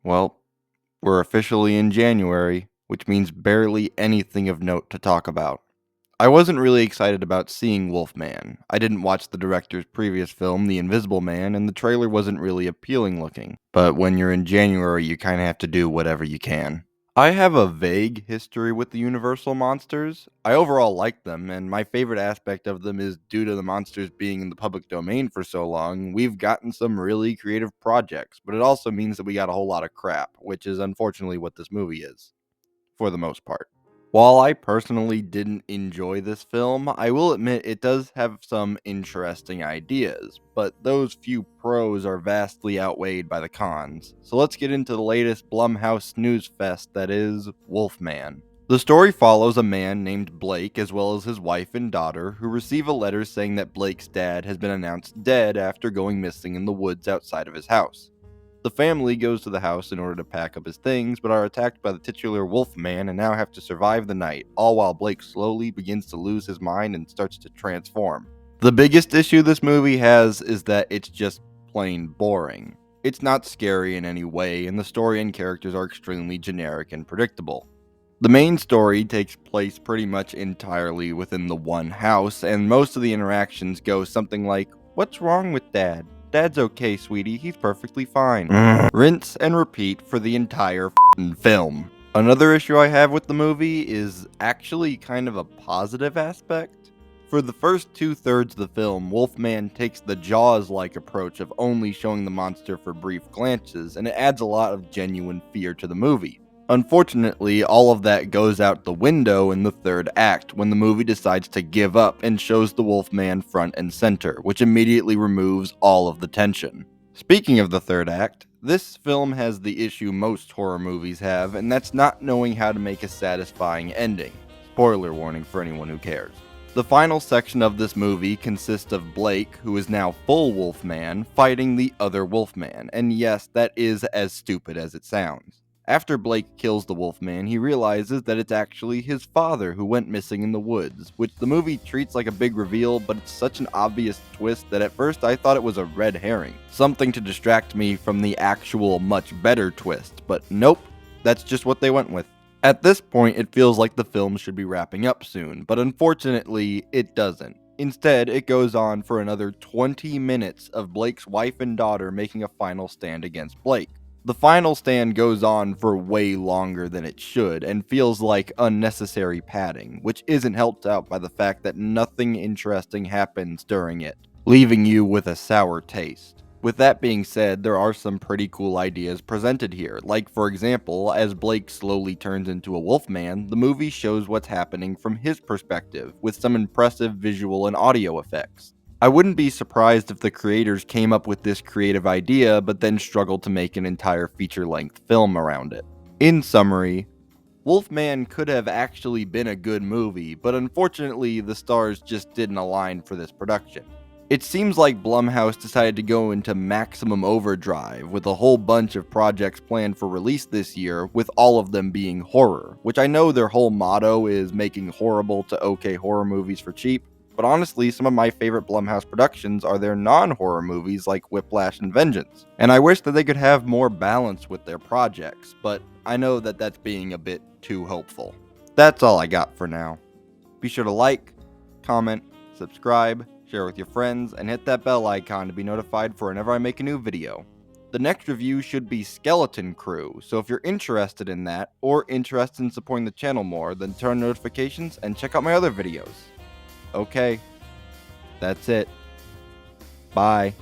Well, we're officially in January, which means barely anything of note to talk about. I wasn't really excited about seeing Wolfman. I didn't watch the director's previous film, The Invisible Man, and the trailer wasn't really appealing looking. But when you're in January, you kinda have to do whatever you can. I have a vague history with the Universal monsters. I overall like them, and my favorite aspect of them is due to the monsters being in the public domain for so long, we've gotten some really creative projects, but it also means that we got a whole lot of crap, which is unfortunately what this movie is, for the most part. While I personally didn't enjoy this film, I will admit it does have some interesting ideas, but those few pros are vastly outweighed by the cons. So let's get into the latest Blumhouse snooze fest that is Wolfman. The story follows a man named Blake as well as his wife and daughter who receive a letter saying that Blake's dad has been announced dead after going missing in the woods outside of his house. The family goes to the house in order to pack up his things, but are attacked by the titular Wolfman and now have to survive the night, all while Blake slowly begins to lose his mind and starts to transform. The biggest issue this movie has is that it's just plain boring. It's not scary in any way, and the story and characters are extremely generic and predictable. The main story takes place pretty much entirely within the one house, and most of the interactions go something like, "What's wrong with Dad? Dad's okay, sweetie, he's perfectly fine." Rinse and repeat for the entire film. Another issue I have with the movie is actually kind of a positive aspect. For the first 2/3 of the film, Wolfman takes the Jaws-like approach of only showing the monster for brief glances, and it adds a lot of genuine fear to the movie. Unfortunately, all of that goes out the window in the third act when the movie decides to give up and shows the Wolfman front and center, which immediately removes all of the tension. Speaking of the third act, this film has the issue most horror movies have, and that's not knowing how to make a satisfying ending. Spoiler warning for anyone who cares. The final section of this movie consists of Blake, who is now full Wolfman, fighting the other Wolfman, and yes, that is as stupid as it sounds. After Blake kills the Wolfman, he realizes that it's actually his father who went missing in the woods, which the movie treats like a big reveal, but it's such an obvious twist that at first I thought it was a red herring, something to distract me from the actual much better twist, but nope, that's just what they went with. At this point, it feels like the film should be wrapping up soon, but unfortunately, it doesn't. Instead, it goes on for another 20 minutes of Blake's wife and daughter making a final stand against Blake. The final stand goes on for way longer than it should and feels like unnecessary padding, which isn't helped out by the fact that nothing interesting happens during it, leaving you with a sour taste. With that being said, there are some pretty cool ideas presented here, like for example, as Blake slowly turns into a Wolfman, the movie shows what's happening from his perspective, with some impressive visual and audio effects. I wouldn't be surprised if the creators came up with this creative idea, but then struggled to make an entire feature-length film around it. In summary, Wolfman could have actually been a good movie, but unfortunately the stars just didn't align for this production. It seems like Blumhouse decided to go into maximum overdrive with a whole bunch of projects planned for release this year, with all of them being horror, which I know their whole motto is making horrible to okay horror movies for cheap, but honestly, some of my favorite Blumhouse productions are their non-horror movies like Whiplash and Vengeance, and I wish that they could have more balance with their projects, but I know that that's being a bit too hopeful. That's all I got for now. Be sure to like, comment, subscribe, share with your friends, and hit that bell icon to be notified for whenever I make a new video. The next review should be Skeleton Crew, so if you're interested in that, or interested in supporting the channel more, then turn on notifications and check out my other videos. Okay, that's it. Bye.